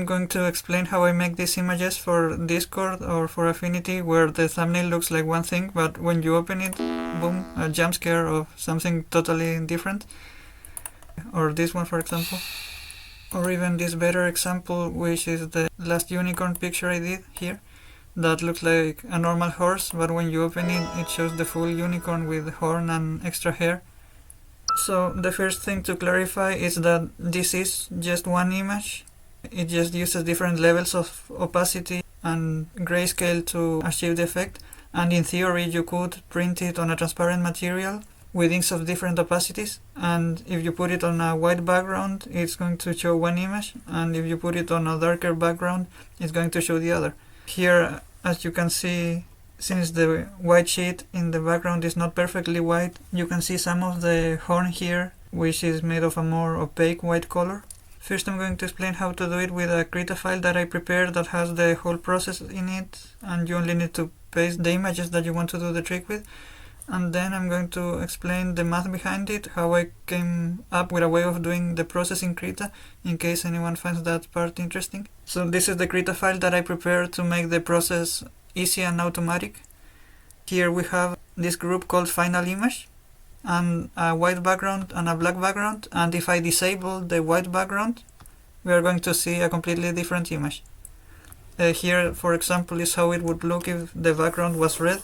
I'm going to explain how I make these images for Discord or for Affinity, where the thumbnail looks like one thing, but when you open it, boom, a jump scare of something totally different. Or this one, for example. Or even this better example, which is the last unicorn picture I did here. That looks like a normal horse, but when you open it, it shows the full unicorn with horn and extra hair. So the first thing to clarify is that this is just one image. It just uses different levels of opacity and grayscale to achieve the effect, and in theory you could print it on a transparent material with inks of different opacities, and if you put it on a white background it's going to show one image, and if you put it on a darker background it's going to show the other. Here, as you can see, since the white sheet in the background is not perfectly white, you can see some of the horn here, which is made of a more opaque white color. First I'm going to explain how to do it with a Krita file that I prepared that has the whole process in it, and you only need to paste the images that you want to do the trick with. And then I'm going to explain the math behind it, how I came up with a way of doing the process in Krita, in case anyone finds that part interesting. So this is the Krita file that I prepared to make the process easy and automatic. Here we have this group called final image, and a white background and a black background, and if I disable the white background we are going to see a completely different image. Here, for example, is how it would look if the background was red.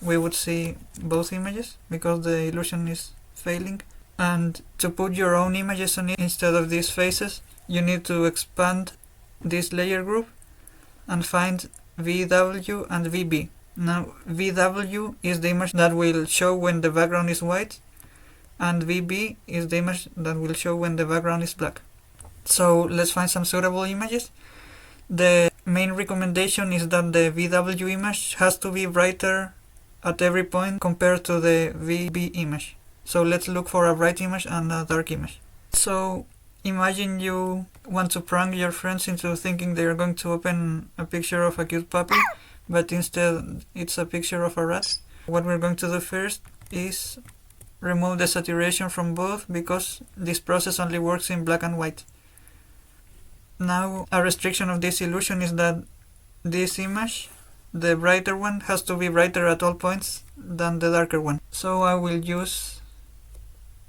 We would see both images because the illusion is failing. And to put your own images on it instead of these faces, you need to expand this layer group and find VW and VB. Now VW is the image that will show when the background is white, and VB is the image that will show when the background is black. So let's find some suitable images. The main recommendation is that the VW image has to be brighter at every point compared to the VB image. So let's look for a bright image and a dark image. So imagine you want to prank your friends into thinking they are going to open a picture of a cute puppy, but instead it's a picture of a rat. What we're going to do first is remove the saturation from both, because this process only works in black and white. Now a restriction of this illusion is that this image, the brighter one, has to be brighter at all points than the darker one. So I will use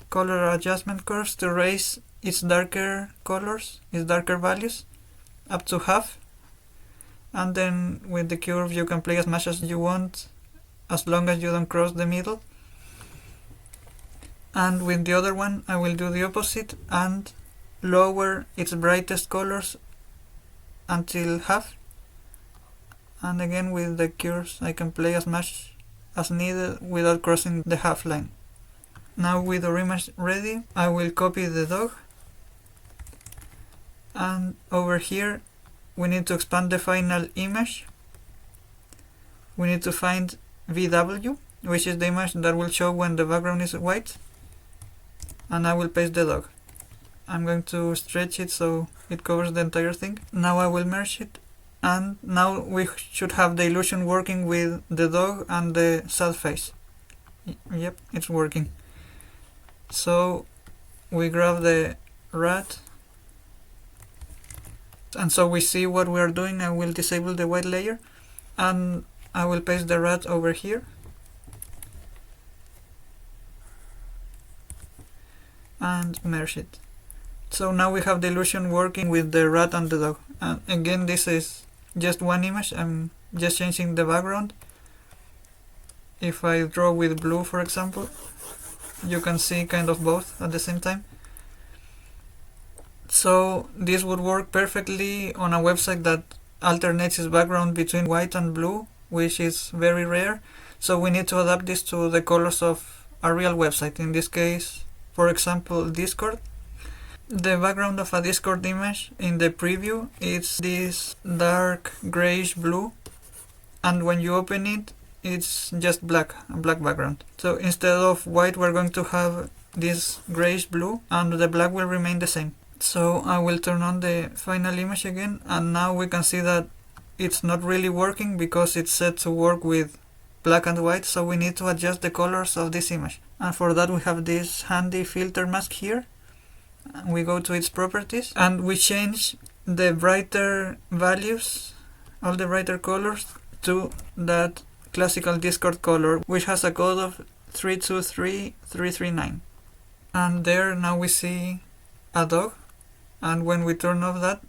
color adjustment curves to raise its darker colors, its darker values, up to half. And then with the curve you can play as much as you want, as long as you don't cross the middle. And with the other one I will do the opposite and lower its brightest colors until half. And again with the curves I can play as much as needed without crossing the half line. Now with our image ready, I will copy the dog, and over here we need to expand the final image. We need to find VW, which is the image that will show when the background is white, and I will paste the dog. I'm going to stretch it so it covers the entire thing. Now I will merge it, and now we should have the illusion working with the dog and the sad face. Yep, it's working. So we grab the rat, and so we see what we are doing. I will disable the white layer and I will paste the rat over here, and merge it. So now we have the illusion working with the rat and the dog. And again, this is just one image. I'm just changing the background. If I draw with blue, for example, you can see kind of both at the same time. So this would work perfectly on a website that alternates its background between white and blue, which is very rare. So we need to adapt this to the colors of a real website. In this case, for example, Discord. The background of a Discord image in the preview is this dark grayish blue, and when you open it, it's just black, a black background. So instead of white we're going to have this grayish blue, and the black will remain the same. So I will turn on the final image again, and now we can see that it's not really working because it's set to work with black and white, so we need to adjust the colors of this image. And for that we have this handy filter mask here. We go to its properties and we change the brighter values, all the brighter colors, to that classical Discord color, which has a code of 323339. And there now we see a dog, and when we turn off that,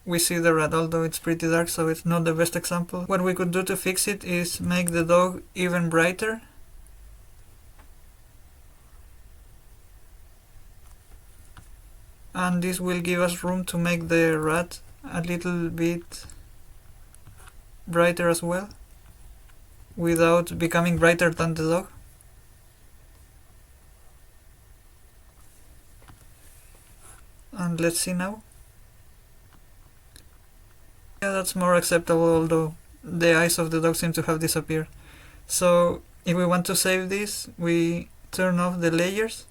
we see the rat, although it's pretty dark, so it's not the best example. What we could do to fix it is make the dog even brighter. And this will give us room to make the rat a little bit brighter as well, without becoming brighter than the dog. And let's see now. Yeah, that's more acceptable, although the eyes of the dog seem to have disappeared. So if we want to save this, we turn off the layers,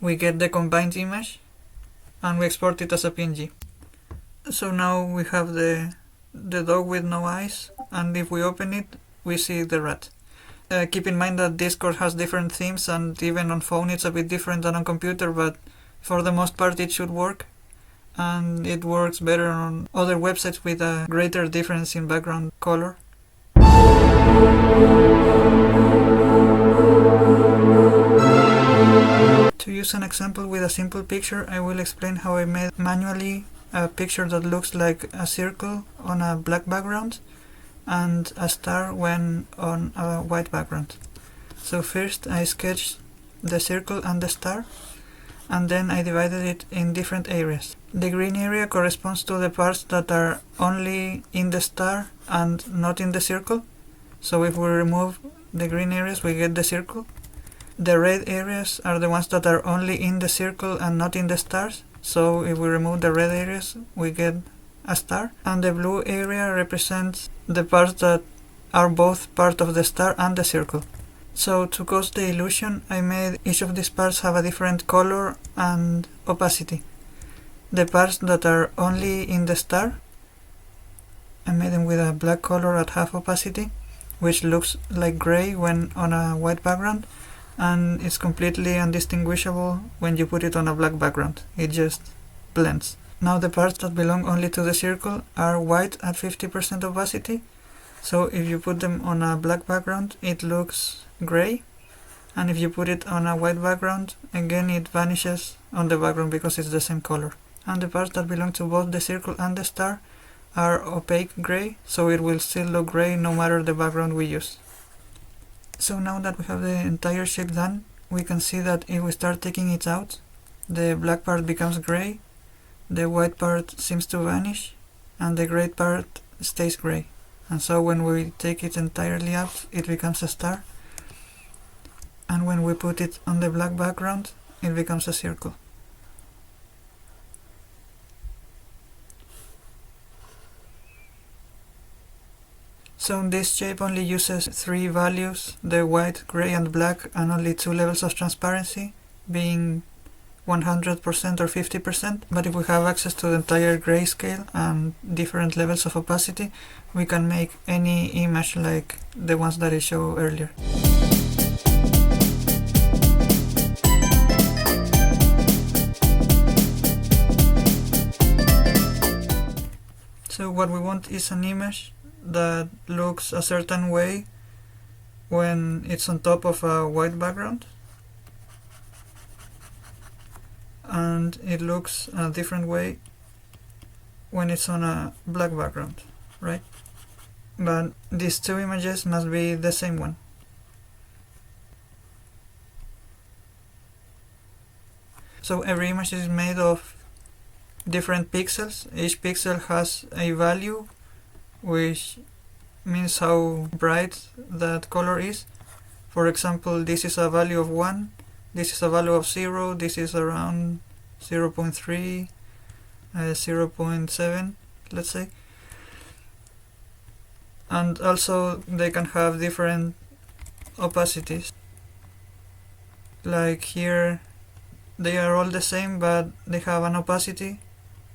we get the combined image, and we export it as a PNG. So now we have the dog with no eyes, and if we open it, we see the rat. Keep in mind that Discord has different themes, and even on phone it's a bit different than on computer, but for the most part it should work. And it works better on other websites with a greater difference in background color. To use an example with a simple picture, I will explain how I made manually a picture that looks like a circle on a black background and a star when on a white background. So first I sketched the circle and the star, and then I divided it in different areas. The green area corresponds to the parts that are only in the star and not in the circle. So if we remove the green areas, we get the circle. The red areas are the ones that are only in the circle and not in the stars. So if we remove the red areas, we get a star. And the blue area represents the parts that are both part of the star and the circle. So to cause the illusion, I made each of these parts have a different color and opacity. The parts that are only in the star, I made them with a black color at half opacity, which looks like gray when on a white background, and it's completely undistinguishable when you put it on a black background. It just blends. Now the parts that belong only to the circle are white at 50% opacity, so if you put them on a black background, it looks gray, and if you put it on a white background, again it vanishes on the background because it's the same color. And the parts that belong to both the circle and the star are opaque gray, so it will still look gray no matter the background we use. So now that we have the entire shape done, we can see that if we start taking it out, the black part becomes gray, the white part seems to vanish, and the gray part stays gray. And so when we take it entirely out, it becomes a star, and when we put it on the black background, it becomes a circle. So this shape only uses 3 values, the white, gray and black, and only 2 levels of transparency, being 100% or 50%, but if we have access to the entire grayscale and different levels of opacity, we can make any image like the ones that I showed earlier. So what we want is an image that looks a certain way when it's on top of a white background, and it looks a different way when it's on a black background, right? But these 2 images must be the same one. So every image is made of different pixels. Each pixel has a value, which means how bright that color is. For example, this is a value of 1, this is a value of 0, this is around 0.3, 0.7, let's say. And also they can have different opacities. Like here, they are all the same, but they have an opacity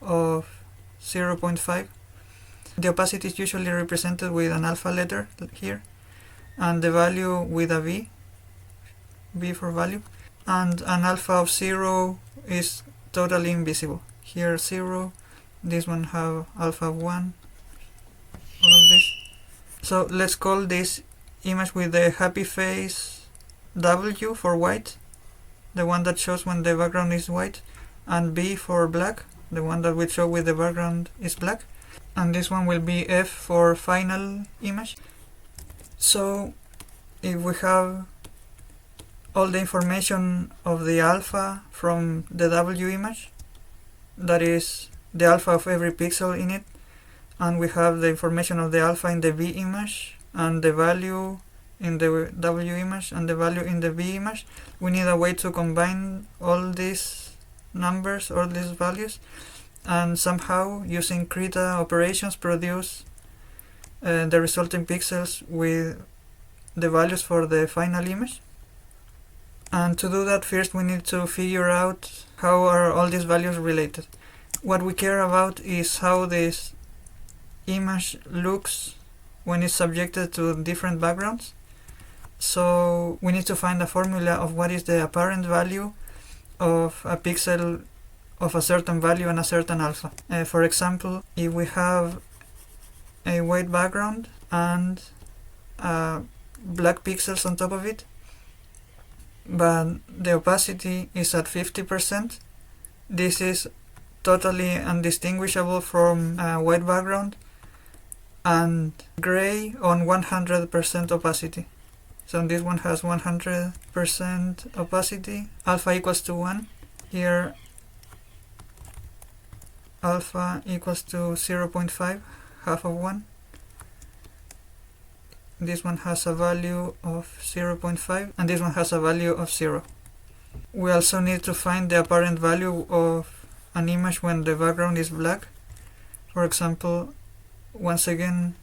of 0.5. The opacity is usually represented with an alpha letter here, and the value with a V for value, and an alpha of 0 is totally invisible. Here 0, this one have alpha 1, all of this. So let's call this image with the happy face W for white, the one that shows when the background is white, and B for black, the one that will show with the background is black, and this one will be F for final image. So if we have all the information of the alpha from the W image, that is the alpha of every pixel in it, and we have the information of the alpha in the B image and the value in the W image and the value in the B image, we need a way to combine all these numbers, all these values, and somehow using Krita operations produce the resulting pixels with the values for the final image. And to do that, first we need to figure out how are all these values related. What we care about is how this image looks when it's subjected to different backgrounds. So we need to find a formula of what is the apparent value of a pixel of a certain value and a certain alpha. For example, if we have a white background and black pixels on top of it, but the opacity is at 50%, this is totally undistinguishable from a white background and gray on 100% opacity. So this one has 100% opacity, alpha equals to 1. Here alpha equals to 0.5, half of 1. This one has a value of 0.5 and this one has a value of 0. We also need to find the apparent value of an image when the background is black. For example, once again,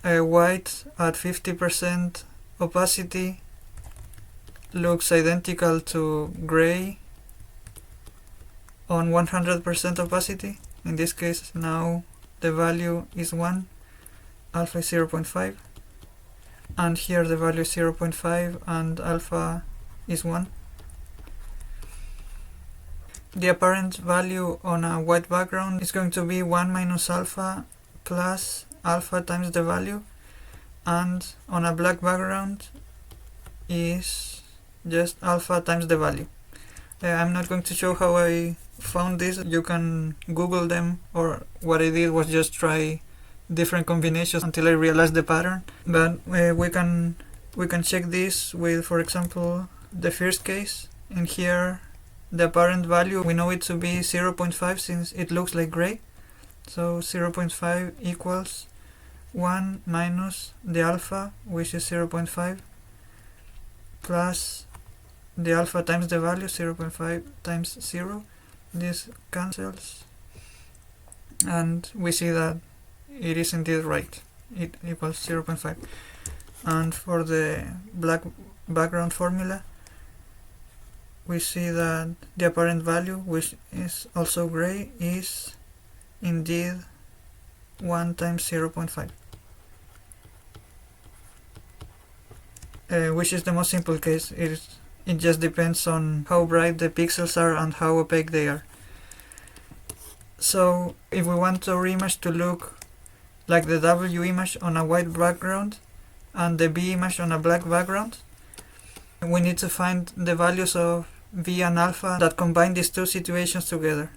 a white at 50% opacity looks identical to gray on 100% opacity. In this case, now the value is 1, alpha is 0.5, and here the value is 0.5 and alpha is 1. The apparent value on a white background is going to be 1 minus alpha plus alpha times the value, and on a black background is just alpha times the value. I'm not going to show how I found this. You can Google them, or what I did was just try different combinations until I realized the pattern. But we can check this with, for example, the first case. In here, the apparent value, we know it to be 0.5 since it looks like gray. So 0.5 equals 1 minus the alpha, which is 0.5, plus the alpha times the value, 0.5 times 0. This cancels, and we see that it is indeed right. It equals 0.5. And for the black background formula, we see that the apparent value, which is also gray, is indeed 1 times 0.5. Which is the most simple case. It just depends on how bright the pixels are and how opaque they are. So if we want our image to look like the W image on a white background and the B image on a black background, we need to find the values of V and alpha that combine these two situations together.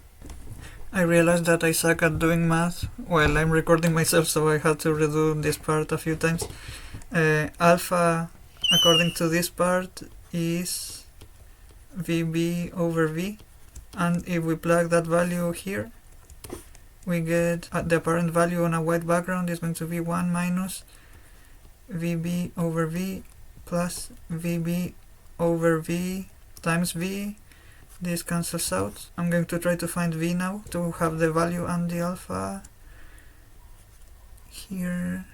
I realized that I suck at doing math while I'm recording myself, so I had to redo this part a few times. Alpha, according to this part, is VB over V, and if we plug that value here, we get the apparent value on a white background is going to be 1 minus VB over V plus VB over V times V. This cancels out. I'm going to try to find V now to have the value and the alpha here.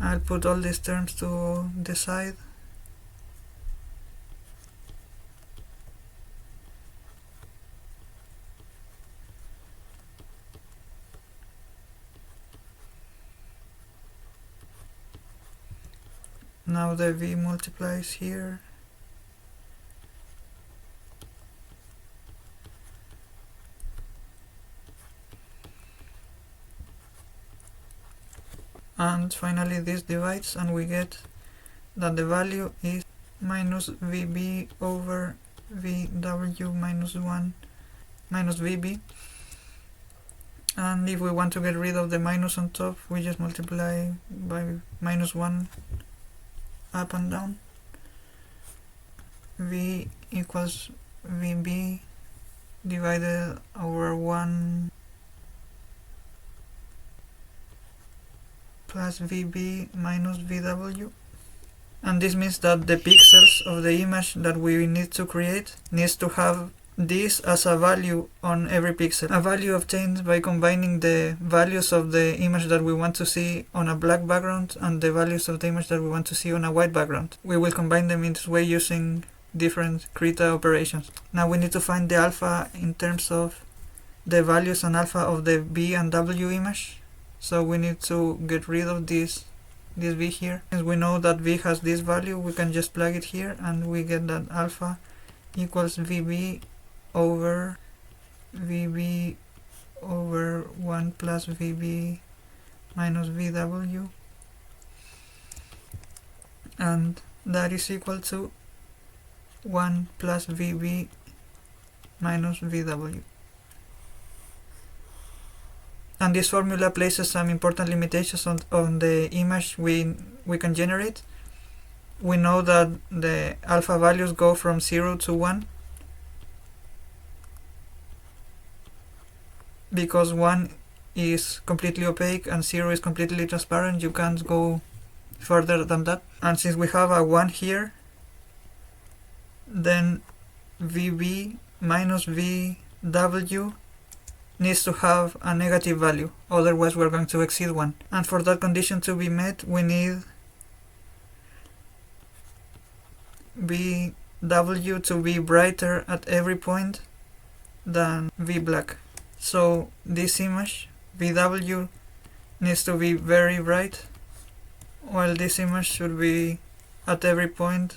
I'll put all these terms to the side. now the v multiplies here. And finally this divides, and we get that the value is minus vb over vw minus 1 minus vb. And if we want to get rid of the minus on top, we just multiply by minus 1 up and down. V equals vb divided over 1 plus vb minus vw. And this means that the pixels of the image that we need to create needs to have this as a value on every pixel. A value obtained by combining the values of the image that we want to see on a black background and the values of the image that we want to see on a white background. We will combine them in this way using different Krita operations. Now we need to find the alpha in terms of the values on alpha of the b and w image. So we need to get rid of this v here. Since we know that v has this value, we can just plug it here and we get that alpha equals vb over 1 plus vb minus vw, and that is equal to 1 plus vb minus vw. And this formula places some important limitations on the image we can generate. We know that the alpha values go from 0 to 1, because 1 is completely opaque and 0 is completely transparent. You can't go further than that. And since we have a 1 here, then vb minus vw needs to have a negative value, otherwise we're going to exceed 1. And for that condition to be met, we need vw to be brighter at every point than v black. So this image, vw, needs to be very bright, while this image should be at every point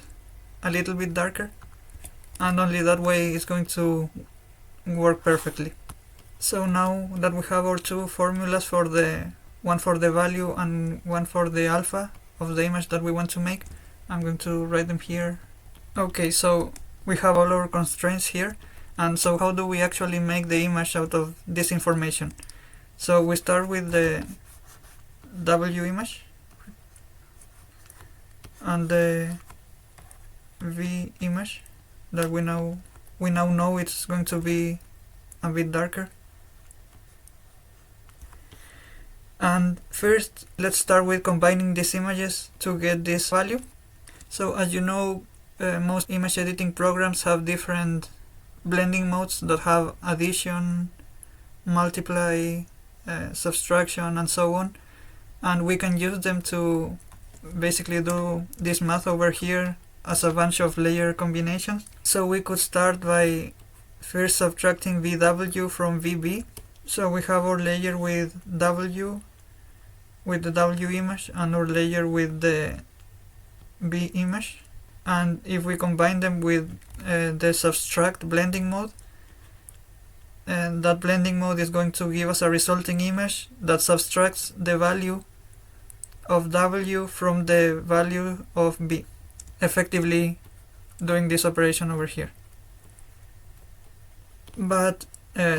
a little bit darker, and only that way it's going to work perfectly. So now that we have our two formulas, for the one for the value and one for the alpha of the image that we want to make, I'm going to write them here. Okay, so we have all our constraints here. And so how do we actually make the image out of this information? So we start with the W image and the V image that we now know it's going to be a bit darker. And first, let's start with combining these images to get this value. So as you know, most image editing programs have different blending modes that have addition, multiply, subtraction, and so on. And we can use them to basically do this math over here as a bunch of layer combinations. So we could start by first subtracting VW from VB. So we have our layer with W, with the W image, and our layer with the B image. And if we combine them with the subtract blending mode, and that blending mode is going to give us a resulting image that subtracts the value of W from the value of B, effectively doing this operation over here. But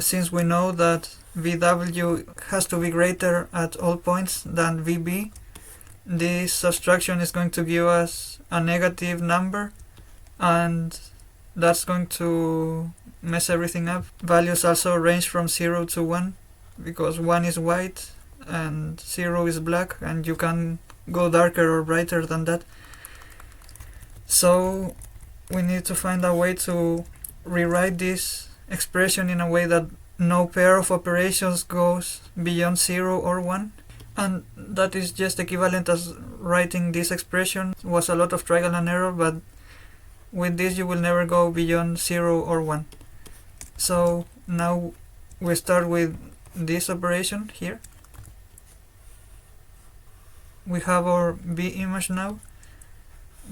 since we know that VW has to be greater at all points than VB, this subtraction is going to give us a negative number, and that's going to mess everything up. Values also range from 0 to 1, because 1 is white and 0 is black, and you can go darker or brighter than that. So we need to find a way to rewrite this expression in a way that no pair of operations goes beyond 0 or 1. And that is just equivalent as writing this expression. It was a lot of trial and error, but with this you will never go beyond 0 or 1. So now we start with this operation here. We have our B image now,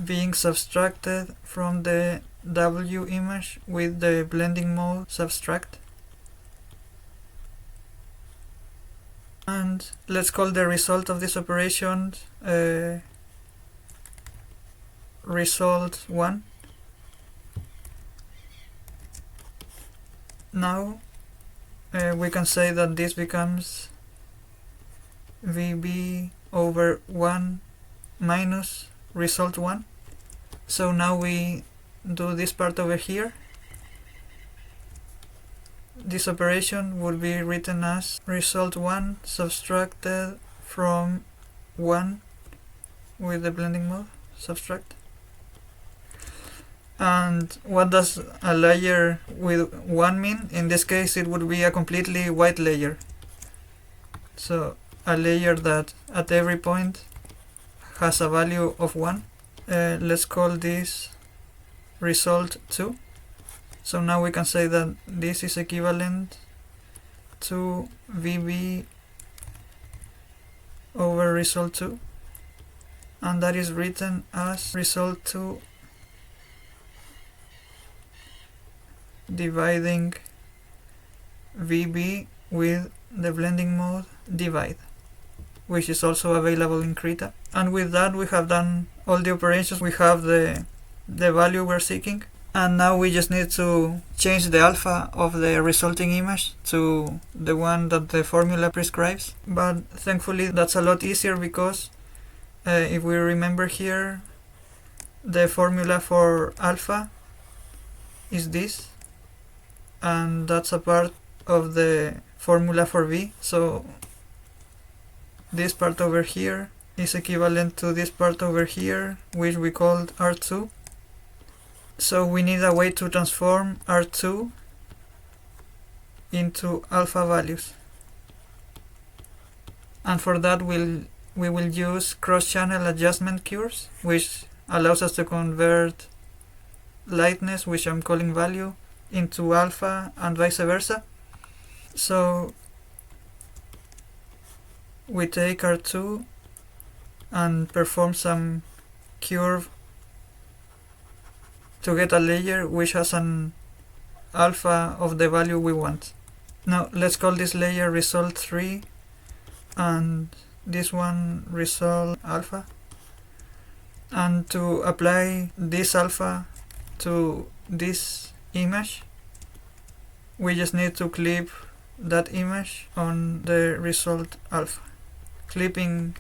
being subtracted from the W image with the blending mode subtract. And let's call the result of this operation result 1. Now we can say that this becomes VB over 1 minus result 1. So now we do this part over here. This operation would be written as result 1 subtracted from 1 with the blending mode subtract. And what does a layer with 1 mean? In this case it would be a completely white layer. So a layer that at every point has a value of 1. Let's call this result 2. So now we can say that this is equivalent to VB over result 2, and that is written as result 2 dividing VB with the blending mode divide, which is also available in Krita. And with that we have done all the operations. We have the value we're seeking, and now we just need to change the alpha of the resulting image to the one that the formula prescribes. But thankfully that's a lot easier, because if we remember here, the formula for alpha is this, and that's a part of the formula for V. So this part over here is equivalent to this part over here, which we called R2. So we need a way to transform R2 into alpha values, and for that we will use cross-channel adjustment curves, which allows us to convert lightness, which I'm calling value, into alpha and vice versa. So we take R2 and perform some curve to get a layer which has an alpha of the value we want. Now let's call this layer result 3 and this one result alpha. And to apply this alpha to this image, we just need to clip that image on the result alpha. Clipping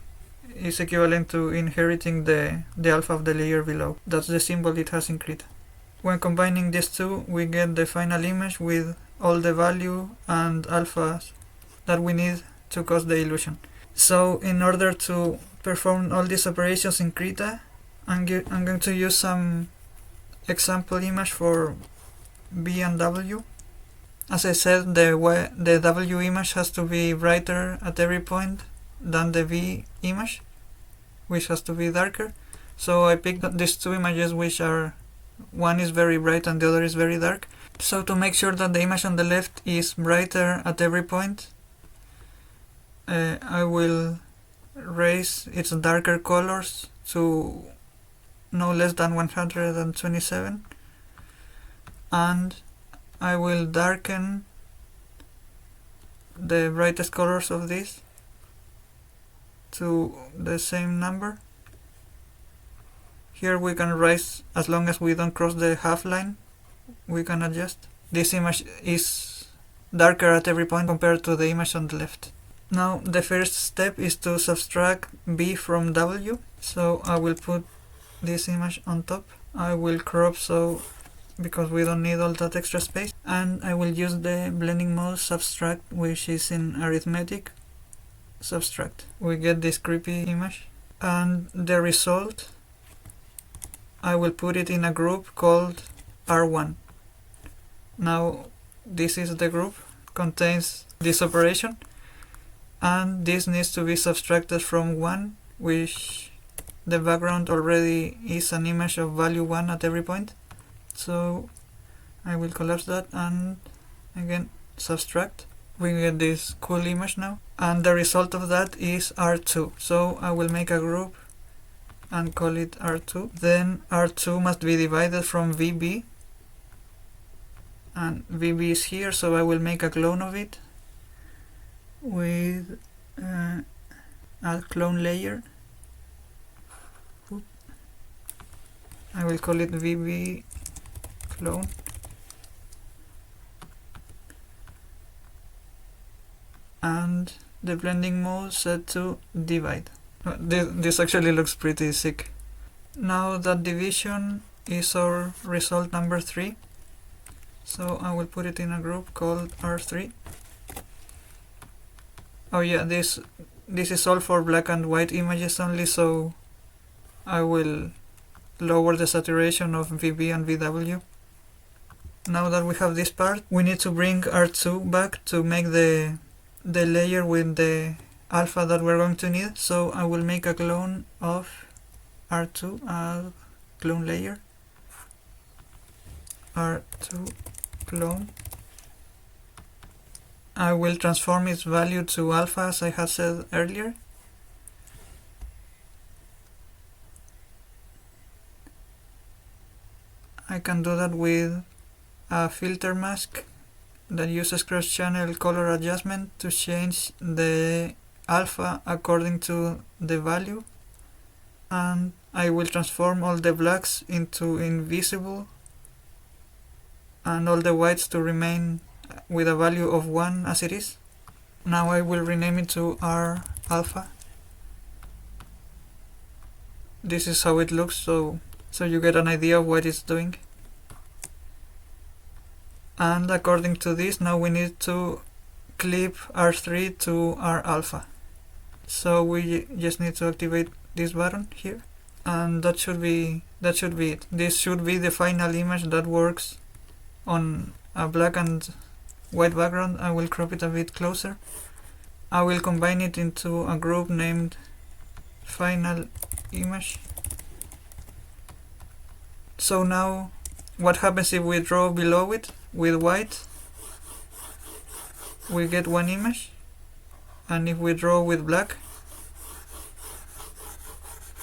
is equivalent to inheriting the alpha of the layer below. That's the symbol it has in Krita. When combining these two, we get the final image with all the value and alphas that we need to cause the illusion. So in order to perform all these operations in Krita, I'm going to use some example image for B and W. As I said, the W image has to be brighter at every point than the V image, which has to be darker. So I picked these two images, which are, one is very bright and the other is very dark. So to make sure that the image on the left is brighter at every point, I will raise its darker colors to no less than 127, and I will darken the brightest colors of this to the same number. Here we can raise, as long as we don't cross the half line, we can adjust. This image is darker at every point compared to the image on the left. Now the first step is to subtract B from W, so I will put this image on top. I will crop so because we don't need all that extra space, and I will use the blending mode subtract, which is in arithmetic subtract. We get this creepy image, and the result I will put it in a group called R1. Now this is the group, contains this operation, and this needs to be subtracted from 1, which the background already is an image of value 1 at every point. So I will collapse that and again subtract. We get this cool image now, and the result of that is R2. So I will make a group and call it R2. Then R2 must be divided from VB, and VB is here, so I will make a clone of it with add clone layer. I will call it VB clone. And the blending mode set to divide. This actually looks pretty sick. Now that division is our result number 3. So I will put it in a group called R3. Oh yeah, this is all for black and white images only, so I will lower the saturation of VB and VW. Now that we have this part, we need to bring R2 back to make the layer with the alpha that we're going to need. So I will make a clone of R2, clone layer, R2 clone. I will transform its value to alpha as I had said earlier. I can do that with a filter mask that uses cross-channel color adjustment to change the alpha according to the value, and I will transform all the blacks into invisible and all the whites to remain with a value of 1 as it is. Now I will rename it to R alpha. This is how it looks, so you get an idea of what it's doing. And according to this, now we need to clip R3 to R alpha. So we just need to activate this button here, and that should be it. This should be the final image that works on a black and white background. I will crop it a bit closer. I will combine it into a group named final image. So now what happens if we draw below it with white? We get one image, and if we draw with black,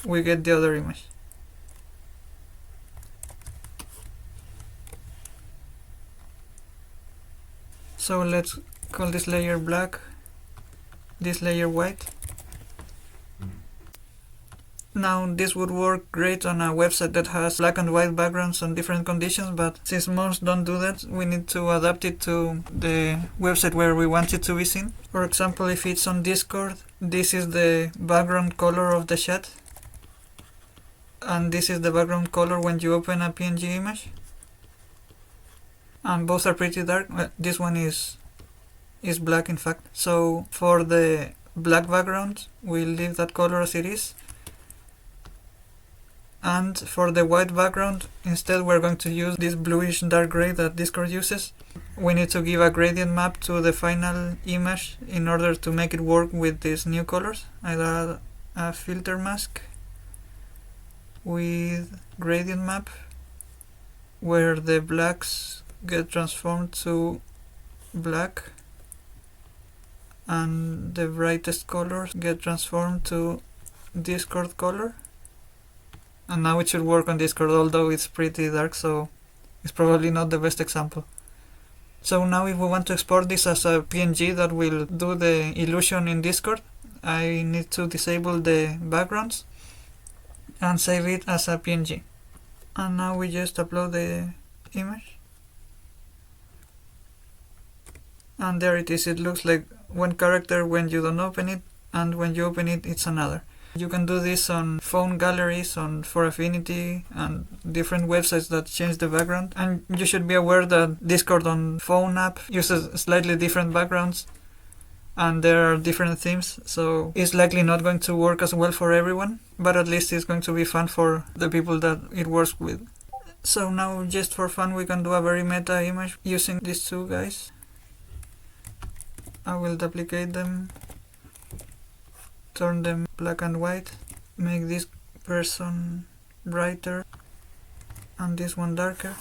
we get the other image. So let's call this layer black, this layer white. Now this would work great on a website that has black and white backgrounds on different conditions, but since most don't do that, we need to adapt it to the website where we want it to be seen. For example, if it's on Discord, this is the background color of the chat, and this is the background color when you open a PNG image. And both are pretty dark. Well, this one is black in fact. So for the black background, we'll leave that color as it is. And for the white background, instead we're going to use this bluish dark gray that Discord uses. We need to give a gradient map to the final image in order to make it work with these new colors. I'll add a filter mask with gradient map where the blacks get transformed to black and the brightest colors get transformed to Discord color. And now it should work on Discord, although it's pretty dark, so it's probably not the best example. So now if we want to export this as a PNG that will do the illusion in Discord, I need to disable the backgrounds and save it as a PNG. And now we just upload the image. And there it is. It looks like one character when you don't open it, and when you open it, it's another. You can do this on phone galleries, on For Affinity, and different websites that change the background. And you should be aware that Discord on phone app uses slightly different backgrounds, and there are different themes, so it's likely not going to work as well for everyone, but at least it's going to be fun for the people that it works with. So now, just for fun, we can do a very meta image using these two guys. I will duplicate them, turn them black and white, make this person brighter and this one darker.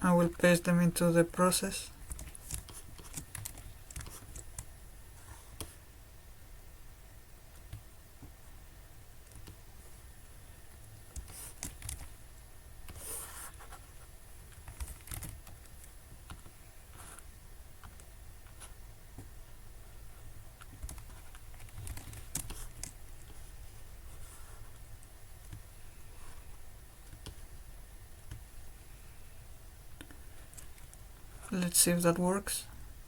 I will paste them into the process. Let's see if that works.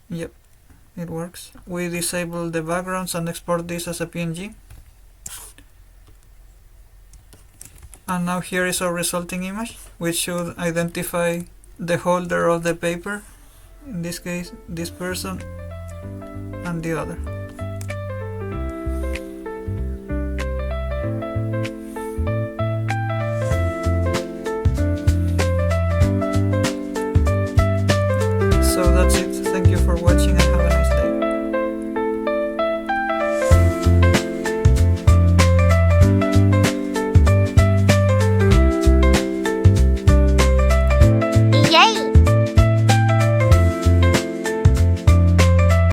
Yep, it works. We disable the backgrounds and export this as a PNG. And now here is our resulting image, which should identify the holder of the paper, in this case this person, and the other.